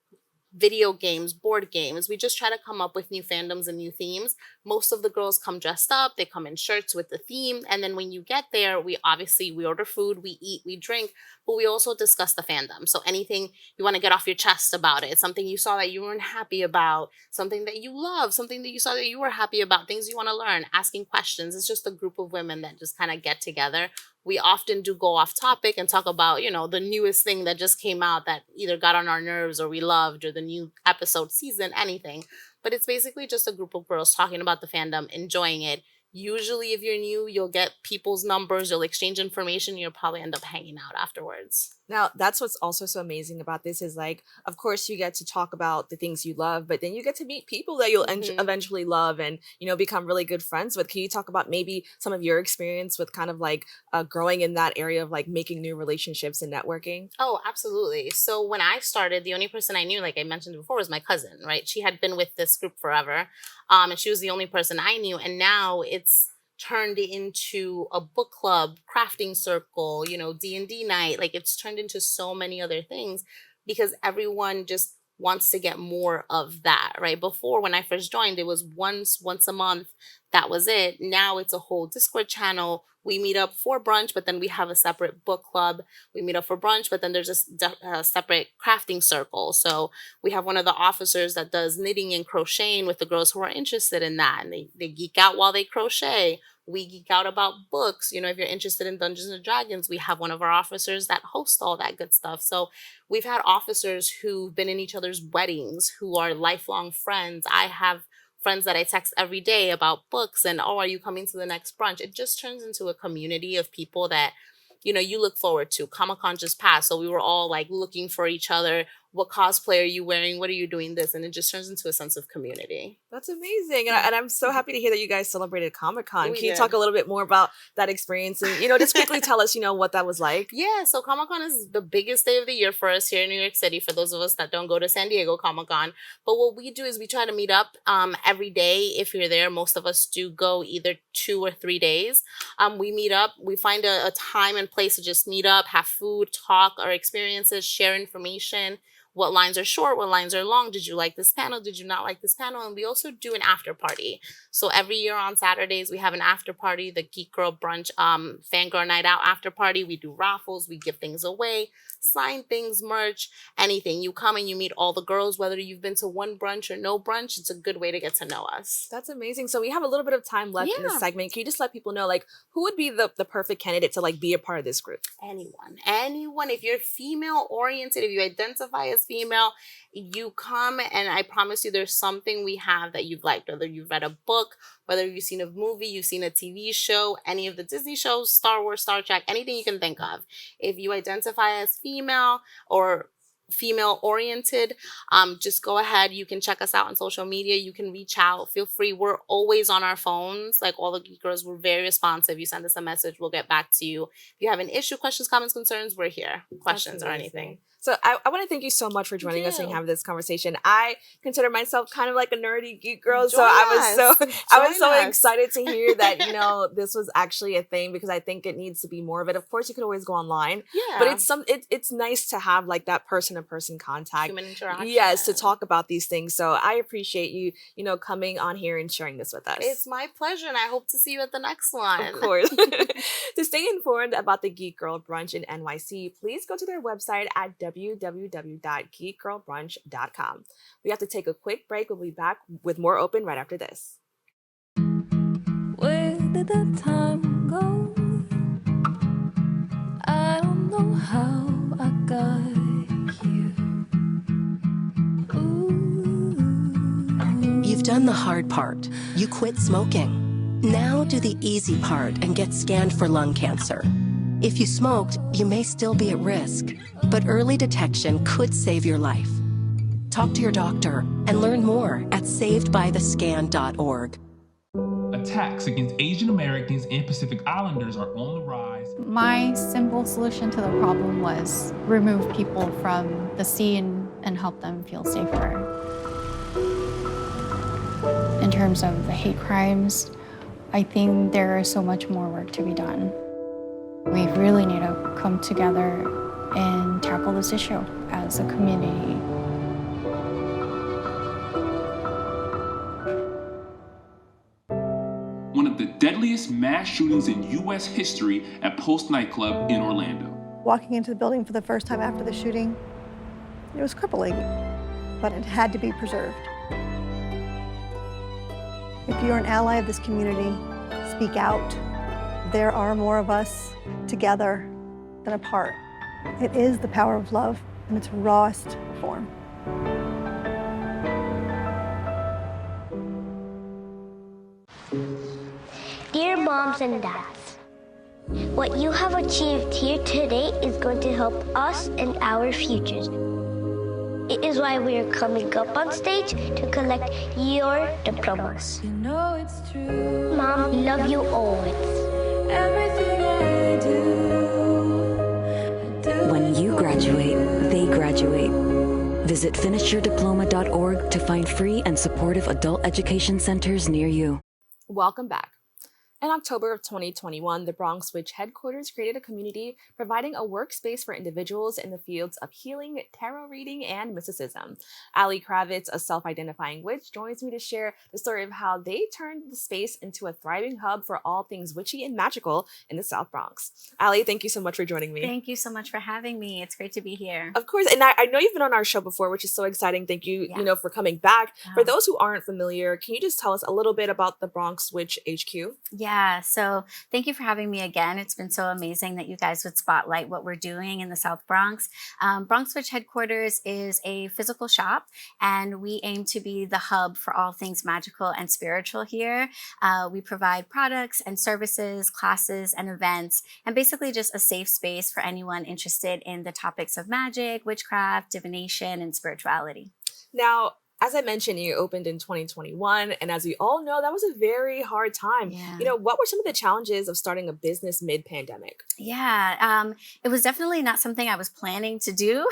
Speaker 17: video games, board games. We just try to come up with new fandoms and new themes. Most of the girls come dressed up. They come in shirts with the theme. And then when you get there, we order food, we eat, we drink, but we also discuss the fandom. So anything you want to get off your chest about it, something you saw that you weren't happy about, something that you love, something that you saw that you were happy about, things you want to learn, asking questions. It's just a group of women that just kind of get together. We often do go off topic and talk about, the newest thing that just came out that either got on our nerves or we loved, or the new episode, season, anything. But it's basically just a group of girls talking about the fandom, enjoying it. Usually if you're new, you'll get people's numbers, you'll exchange information, you'll probably end up hanging out afterwards.
Speaker 1: Now, that's what's also so amazing about this is like, of course, you get to talk about the things you love, but then you get to meet people that you'll eventually love and, become really good friends with. Can you talk about maybe some of your experience with kind of like growing in that area of like making new relationships and networking?
Speaker 17: Oh, absolutely. So when I started, the only person I knew, like I mentioned before, was my cousin, right? She had been with this group forever. And she was the only person I knew. And now it's turned into a book club, crafting circle, D&D night. Like, it's turned into so many other things because everyone just wants to get more of that, right? Before, when I first joined, it was once a month. that was it. Now it's a whole Discord channel. We meet up for brunch, but then we have a separate book club. We meet up for brunch, but then there's a separate crafting circle. So we have one of the officers that does knitting and crocheting with the girls who are interested in that. And they geek out while they crochet. We geek out about books. You know, if you're interested in Dungeons and Dragons, we have one of our officers that hosts all that good stuff. So we've had officers who've been in each other's weddings, who are lifelong friends. I have friends that I text every day about books and, oh, are you coming to the next brunch? It just turns into a community of people that, you know, you look forward to. Comic-Con just passed, so we were all like looking for each other. What cosplay are you wearing? What are you doing this? And it just turns into a sense of community.
Speaker 1: That's amazing. And I'm so happy to hear that you guys celebrated Comic-Con. Can you
Speaker 17: did.
Speaker 1: talk a little bit more about that experience and, you know, just quickly tell us, you know, what that was like?
Speaker 17: Yeah, so Comic-Con is the biggest day of the year for us here in New York City, for those of us that don't go to San Diego Comic-Con. But what we do is we try to meet up every day. If you're there, most of us do go either 2 or 3 days. We meet up. We find a time and place to just meet up, have food, talk our experiences, share information. What lines are short, what lines are long. Did you like this panel? Did you not like this panel? And we also do an after party. So every year on Saturdays, we have an after party, the Geek Girl Brunch Fangirl Night Out after party. We do raffles, we give things away, sign things, merch, anything. You come and you meet all the girls, whether you've been to one brunch or no brunch. It's a good way to get to know us.
Speaker 1: That's amazing. So we have a little bit of time left in this segment. Can you just let people know, like, who would be the perfect candidate to, like, be a part of this group?
Speaker 17: Anyone. If you're female oriented, if you identify as female, you come, and I promise you there's something we have that you've liked, whether you've read a book, whether you've seen a movie, you've seen a TV show, any of the Disney shows, Star Wars, Star Trek, anything you can think of. If you identify as female or female oriented, just go ahead. You can check us out on social media. You can reach out. Feel free. We're always on our phones. Like all the Geek Girls, we're very responsive. You send us a message, we'll get back to you. If you have an issue, questions, comments, concerns, we're here. Questions or anything.
Speaker 1: So I want to thank you so much for joining us and having this conversation. I consider myself kind of like a nerdy geek girl, so I was so excited to hear that, you know, this was actually a thing, because I think it needs to be more of it. Of course, you could always go online, but it's nice to have like that person-to-person contact,
Speaker 17: human interaction.
Speaker 1: Yes, to talk about these things. So I appreciate you, you know, coming on here and sharing this with us.
Speaker 17: It's my pleasure, and I hope to see you at the next one.
Speaker 1: Of course. To stay informed about the Geek Girl Brunch in NYC, please go to their website at www.geekgirlbrunch.com. We have to take a quick break. We'll be back with more Open right after this.
Speaker 18: Where did the time go? I don't know how I got here. Ooh.
Speaker 5: You've done the hard part. You quit smoking. Now do the easy part and get scanned for lung cancer. If you smoked, you may still be at risk, but early detection could save your life. Talk to your doctor and learn more at savedbythescan.org.
Speaker 19: Attacks against Asian Americans and Pacific Islanders are on the rise.
Speaker 20: My simple solution to the problem was remove people from the scene and help them feel safer. In terms of the hate crimes, I think there is so much more work to be done. We really need to come together and tackle this issue as a community.
Speaker 19: One of the deadliest mass shootings in U.S. history at Post nightclub in Orlando.
Speaker 21: Walking into the building for the first time after the shooting, it was crippling, but it had to be preserved. If you're an ally of this community, speak out. There are more of us together than apart. It is the power of love in its rawest form.
Speaker 3: Dear moms and dads, what you have achieved here today is going to help us and our futures. It is why we are coming up on stage to collect your diplomas.
Speaker 18: You know it's true.
Speaker 3: Mom, love you always.
Speaker 18: Everything I do.
Speaker 22: When you graduate, they graduate. Visit finishyourdiploma.org to find free and supportive adult education centers near you.
Speaker 1: Welcome back. In October of 2021, the Bronx Witch headquarters created a community providing a workspace for individuals in the fields of healing, tarot reading, and mysticism. Aly Kravetz, a self-identifying witch, joins me to share the story of how they turned the space into a thriving hub for all things witchy and magical in the South Bronx. Aly, thank you so much for joining me.
Speaker 2: Thank you so much for having me. It's great to be here.
Speaker 1: Of course, and I know you've been on our show before, which is so exciting. Thank you, for coming back. For those who aren't familiar, can you just tell us a little bit about the Bronx Witch HQ?
Speaker 2: Yeah, so thank you for having me again. It's been so amazing that you guys would spotlight what we're doing in the South Bronx. Bronx Witch headquarters is a physical shop, and we aim to be the hub for all things magical and spiritual here. We provide products and services, classes and events, and basically just a safe space for anyone interested in the topics of magic, witchcraft, divination, and spirituality.
Speaker 1: Now, as I mentioned, you opened in 2021, and as we all know, that was a very hard time.
Speaker 2: Yeah.
Speaker 1: What were some of the challenges of starting a business mid-pandemic?
Speaker 2: Yeah, it was definitely not something I was planning to do.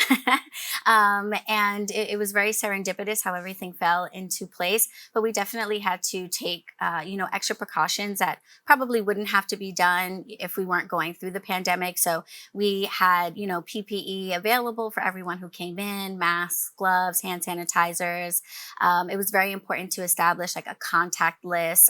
Speaker 2: And it was very serendipitous how everything fell into place. But we definitely had to take, extra precautions that probably wouldn't have to be done if we weren't going through the pandemic. So we had, PPE available for everyone who came in, masks, gloves, hand sanitizers. It was very important to establish like a contactless,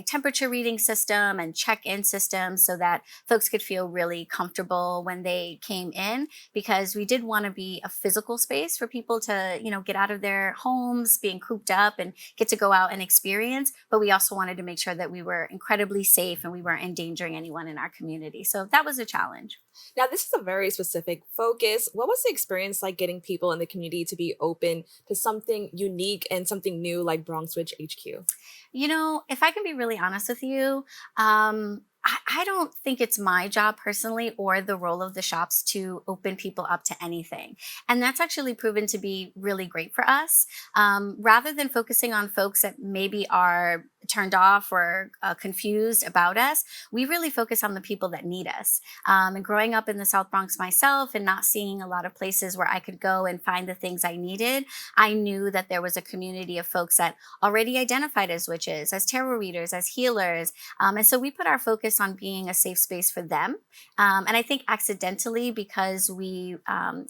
Speaker 2: temperature reading system and check-in system so that folks could feel really comfortable when they came in, because we did want to be a physical space for people to, get out of their homes, being cooped up and get to go out and experience. But we also wanted to make sure that we were incredibly safe and we weren't endangering anyone in our community. So that was a challenge.
Speaker 1: Now, this is a very specific focus. What was the experience like getting people in the community to be open to something unique and something new like Bronx Witch HQ?
Speaker 2: If I can be really honest with you, I don't think it's my job personally or the role of the shops to open people up to anything. And that's actually proven to be really great for us. Rather than focusing on folks that maybe are turned off or confused about us, we really focus on the people that need us. And growing up in the South Bronx myself and not seeing a lot of places where I could go and find the things I needed, I knew that there was a community of folks that already identified as witches, as tarot readers, as healers. And so we put our focus on being a safe space for them. And I think accidentally, because we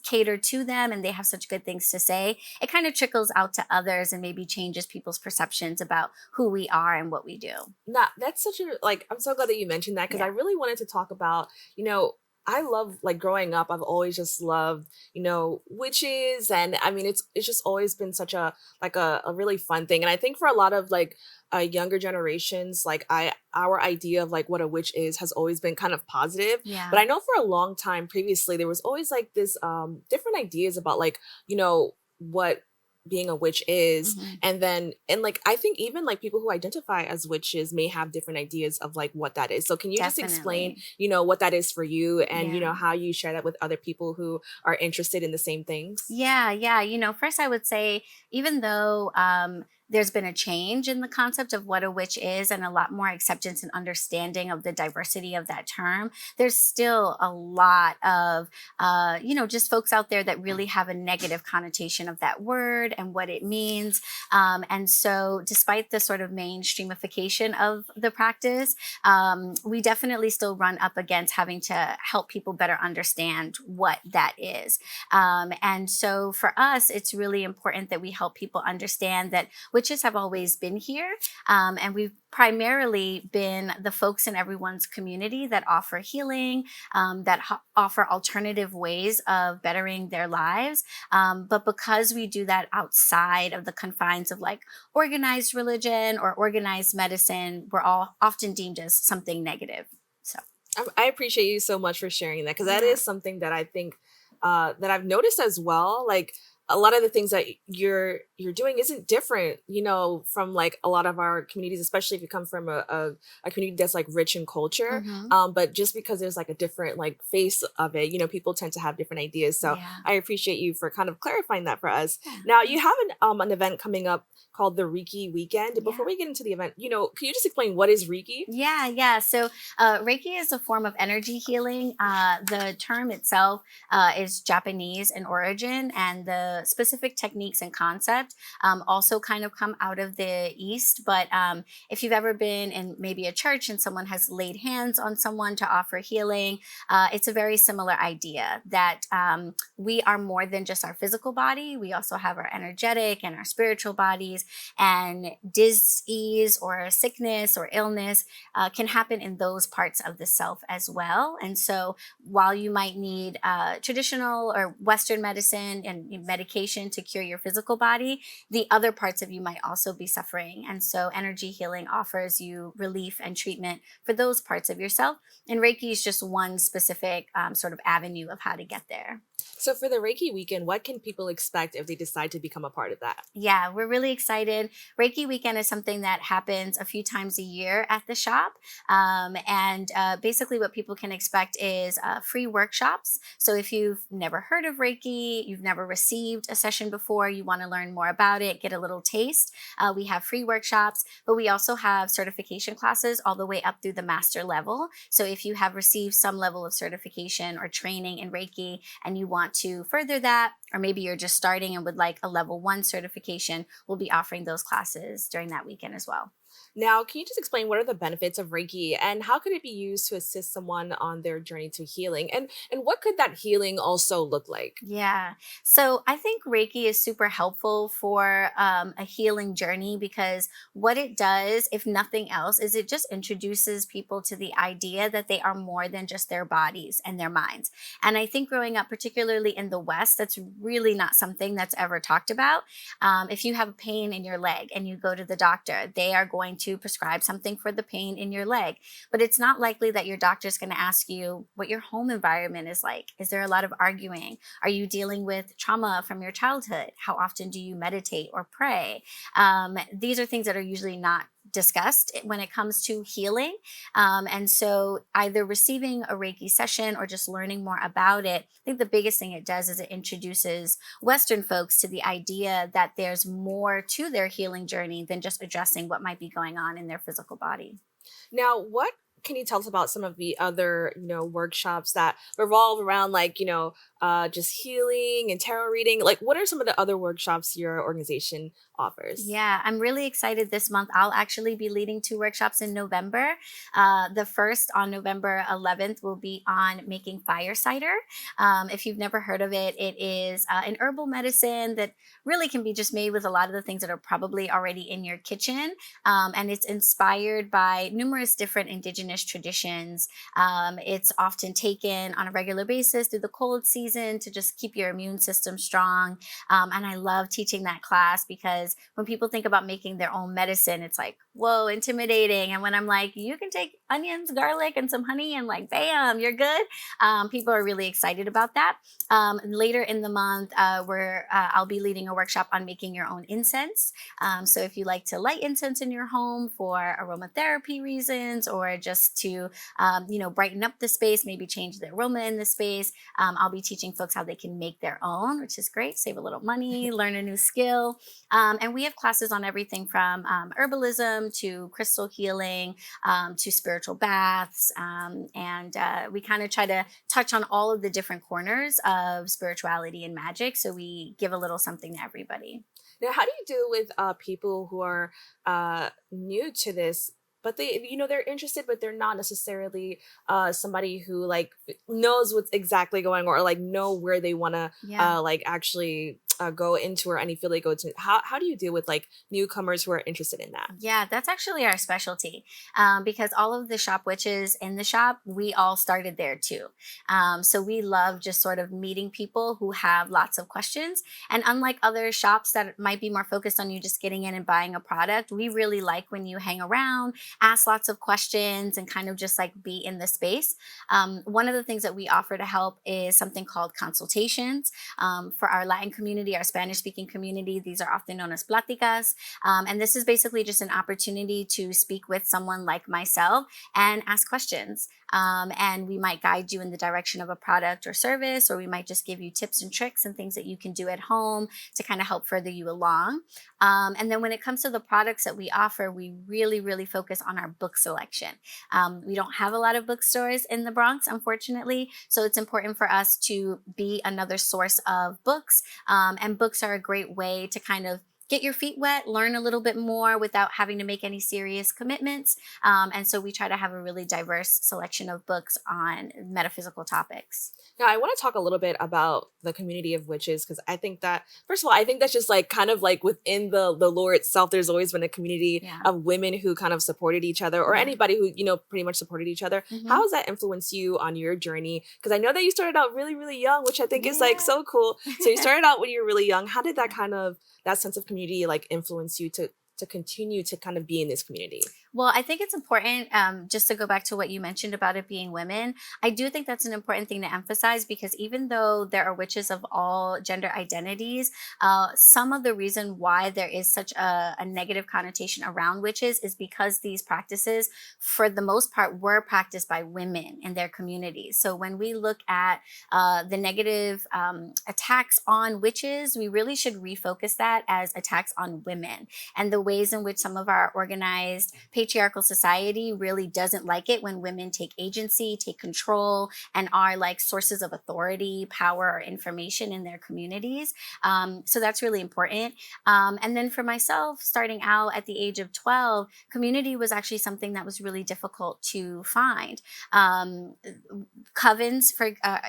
Speaker 2: cater to them and they have such good things to say, it kind of trickles out to others and maybe changes people's perceptions about who we are and what we do.
Speaker 1: Nah, that's such a, I'm so glad that you mentioned that, because I really wanted to talk about, I love, growing up, I've always just loved, witches. And I mean, it's just always been such a really fun thing. And I think for a lot of younger generations, our idea of what a witch is has always been kind of positive.
Speaker 2: Yeah.
Speaker 1: But I know for a long time previously, there was always this different ideas about what being a witch is. And I think even people who identify as witches may have different ideas of what that is. So can you just explain what that is for you and how you share that with other people who are interested in the same things?
Speaker 2: Yeah. First I would say, even though there's been a change in the concept of what a witch is and a lot more acceptance and understanding of the diversity of that term, there's still a lot of, just folks out there that really have a negative connotation of that word and what it means. And so despite the sort of mainstreamification of the practice, we definitely still run up against having to help people better understand what that is. And so for us, it's really important that we help people understand that witches have always been here, and we've primarily been the folks in everyone's community that offer healing, that offer alternative ways of bettering their lives. But because we do that outside of the confines of organized religion or organized medicine, we're all often deemed as something negative. So
Speaker 1: I appreciate you so much for sharing that, because that is something that I think that I've noticed as well. A lot of the things that you're doing isn't different, from a lot of our communities, especially if you come from a community that's rich in culture. But just because there's a different face of it, people tend to have different ideas. So I appreciate you for kind of clarifying that for us. Now you have an event coming up called the Reiki Weekend. Before we get into the event, can you just explain what is Reiki?
Speaker 2: Yeah. So Reiki is a form of energy healing. The term itself is Japanese in origin, and the the specific techniques and concept also kind of come out of the East. But if you've ever been in maybe a church and someone has laid hands on someone to offer healing, it's a very similar idea that we are more than just our physical body. We also have our energetic and our spiritual bodies, and dis-ease or sickness or illness can happen in those parts of the self as well. And so while you might need traditional or Western medicine and medication to cure your physical body, the other parts of you might also be suffering. And so energy healing offers you relief and treatment for those parts of yourself. And Reiki is just one specific sort of avenue of how to get there.
Speaker 1: So for the Reiki weekend, what can people expect if they decide to become a part of that?
Speaker 2: Yeah, we're really excited. Reiki weekend is something that happens a few times a year at the shop. And basically what people can expect is free workshops. So if you've never heard of Reiki, you've never received a session before, you want to learn more about it, get a little taste, we have free workshops, but we also have certification classes all the way up through the master level. So if you have received some level of certification or training in Reiki and you want to further that, or maybe you're just starting and would like a level 1 certification, we'll be offering those classes during that weekend as well.
Speaker 1: Now, can you just explain what are the benefits of Reiki and how could it be used to assist someone on their journey to healing? And what could that healing also look like?
Speaker 2: Yeah. So I think Reiki is super helpful for a healing journey because what it does, if nothing else, is it just introduces people to the idea that they are more than just their bodies and their minds. And I think growing up, particularly in the West, that's really not something that's ever talked about. If you have pain in your leg and you go to the doctor, they are going to prescribe something for the pain in your leg. But it's not likely that your doctor is going to ask you what your home environment is like. Is there a lot of arguing? Are you dealing with trauma from your childhood? How often do you meditate or pray? These are things that are usually not discussed when it comes to healing. And so either receiving a Reiki session or just learning more about it, I think the biggest thing it does is it introduces Western folks to the idea that there's more to their healing journey than just addressing what might be going on in their physical body.
Speaker 1: Now, what can you tell us about some of the other, workshops that revolve around just healing and tarot reading? Like, what are some of the other workshops your organization offers?
Speaker 2: Yeah, I'm really excited this month. I'll actually be leading 2 workshops in November. The first on November 11th will be on making fire cider. If you've never heard of it, it is an herbal medicine that really can be just made with a lot of the things that are probably already in your kitchen. And it's inspired by numerous different indigenous traditions. It's often taken on a regular basis through the cold season to just keep your immune system strong. And I love teaching that class because when people think about making their own medicine, it's like, whoa, intimidating. And when I'm like, you can take onions, garlic, and some honey and bam, you're good. People are really excited about that. Later in the month, I'll be leading a workshop on making your own incense. So if you like to light incense in your home for aromatherapy reasons or just to, brighten up the space, maybe change the aroma in the space, I'll be teaching folks how they can make their own, which is great. Save a little money, learn a new skill. And we have classes on everything from herbalism to crystal healing to spiritual baths. And we kind of try to touch on all of the different corners of spirituality and magic. So we give a little something to everybody.
Speaker 1: Now, how do you deal with people who are new to this, but they're interested, but they're not necessarily somebody who knows what's exactly going on or know where they want to actually go into or any field they go to? How do you deal with newcomers who are interested in that?
Speaker 2: Yeah, that's actually our specialty because all of the shop witches in the shop, we all started there too. So we love just sort of meeting people who have lots of questions. And unlike other shops that might be more focused on you just getting in and buying a product, we really like when you hang around, ask lots of questions, and kind of just be in the space. One of the things that we offer to help is something called consultations. For our Latin community, our Spanish-speaking community, these are often known as pláticas. And this is basically just an opportunity to speak with someone like myself and ask questions. And we might guide you in the direction of a product or service, or we might just give you tips and tricks and things that you can do at home to kind of help further you along. And then when it comes to the products that we offer, we really, really focus on our book selection. We don't have a lot of bookstores in the Bronx, unfortunately, so it's important for us to be another source of books. And books are a great way to kind of get your feet wet, learn a little bit more without having to make any serious commitments. And so we try to have a really diverse selection of books on metaphysical topics.
Speaker 1: Now, I want to talk a little bit about the community of witches, because I think that, first of all, I think that's just like kind of like within the lore itself, there's always been a community of women who kind of supported each other, or anybody who, you know, pretty much supported each other. How has that influenced you on your journey? Because I know that you started out really, really young, which I think is like so cool. So you started out when you were really young. How did that kind of, that sense of community like influence you to continue to kind of be in this community?
Speaker 2: Well, I think it's important, just to go back to what you mentioned about it being women. I do think that's an important thing to emphasize, because even though there are witches of all gender identities, some of the reason why there is such a negative connotation around witches is because these practices, for the most part, were practiced by women in their communities. So when we look at the negative attacks on witches, we really should refocus that as attacks on women, and the ways in which some of our organized patriarchal society really doesn't like it when women take agency, take control, and are like sources of authority, power, or information in their communities. So that's really important. And then for myself, starting out at the age of 12, community was actually something that was really difficult to find. Covens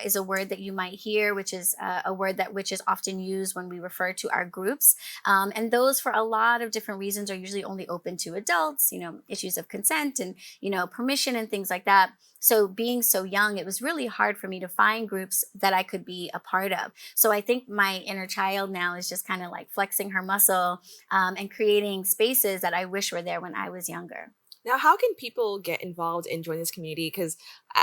Speaker 2: is a word that you might hear, which is a word that witches often use when we refer to our groups. And those, for a lot of different reasons, are usually only open to adults, you know, issues of consent and, you know, permission and things like that. So being so young, it was really hard for me to find groups that I could be a part of. So I think my inner child now is just kind of like flexing her muscle and creating spaces that I wish were there when I was younger.
Speaker 1: Now, how can people get involved in joining this community? Because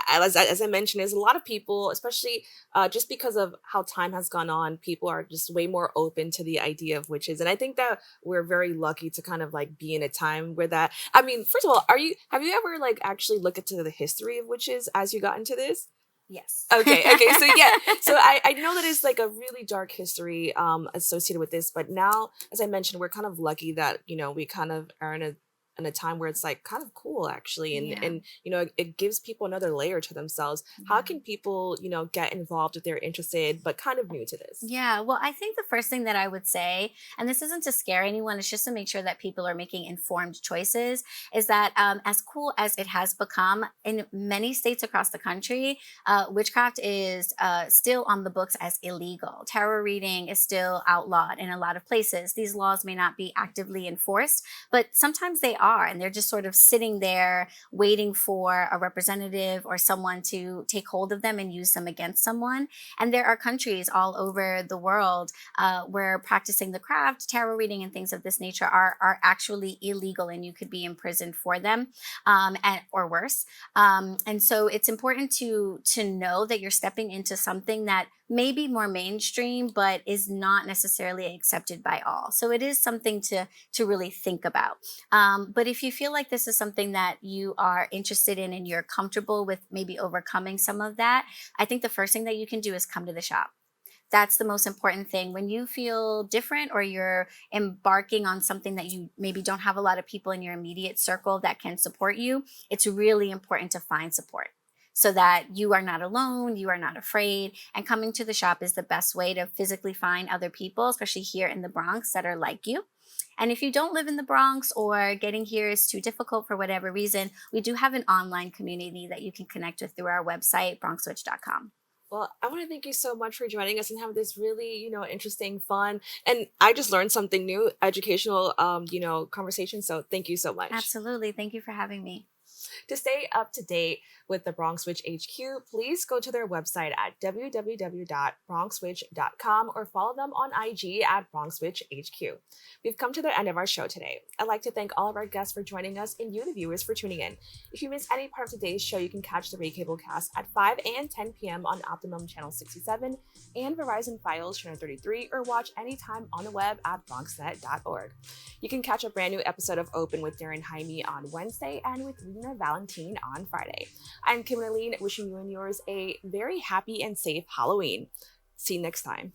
Speaker 1: as I mentioned, there's a lot of people, especially just because of how time has gone on, people are just way more open to the idea of witches. And I think that we're very lucky to kind of like be in a time where that, I mean, first of all, have you ever like actually looked into the history of witches as you got into this?
Speaker 2: Yes.
Speaker 1: Okay. So yeah. So I know that it's like a really dark history associated with this. But now, as I mentioned, we're kind of lucky that, you know, we kind of are in a time where it's like kind of cool actually, and you know, it gives people another layer to themselves. How can people, you know, get involved if they're interested but kind of new to this?
Speaker 2: Yeah, well, I think the first thing that I would say, and this isn't to scare anyone, it's just to make sure that people are making informed choices, is that as cool as it has become in many states across the country, witchcraft is still on the books as illegal. Tarot reading is still outlawed in a lot of places. These laws may not be actively enforced, but sometimes they are, and they're just sort of sitting there waiting for a representative or someone to take hold of them and use them against someone. And there are countries all over the world where practicing the craft, tarot reading, and things of this nature are actually illegal, and you could be imprisoned for them or worse. And so it's important to know that you're stepping into something that may be more mainstream, but is not necessarily accepted by all. So it is something to really think about. But if you feel like this is something that you are interested in and you're comfortable with maybe overcoming some of that, I think the first thing that you can do is come to the shop. That's the most important thing. When you feel different or you're embarking on something that you maybe don't have a lot of people in your immediate circle that can support you, it's really important to find support, so that you are not alone, you are not afraid. And coming to the shop is the best way to physically find other people, especially here in the Bronx, that are like you. And if you don't live in the Bronx or getting here is too difficult for whatever reason, we do have an online community that you can connect with through our website, bronxwitch.com.
Speaker 1: Well, I want to thank you so much for joining us and having this really, you know, interesting, fun, and I just learned something new, educational, you know, conversation. So thank you so much.
Speaker 2: Absolutely. Thank you for having me.
Speaker 1: To stay up to date with the Bronx Witch HQ, please go to their website at www.bronxwitch.com or follow them on IG at Bronx Witch HQ. We've come to the end of our show today. I'd like to thank all of our guests for joining us and you, the viewers, for tuning in. If you missed any part of today's show, you can catch the Recable cast at 5 and 10 p.m. on Optimum Channel 67 and Verizon Files Channel 33, or watch anytime on the web at bronxnet.org. You can catch a brand new episode of Open with Darren Jaime on Wednesday and with Lena Valentine on Friday. I'm Kibin Alleyne, wishing you and yours a very happy and safe Halloween. See you next time.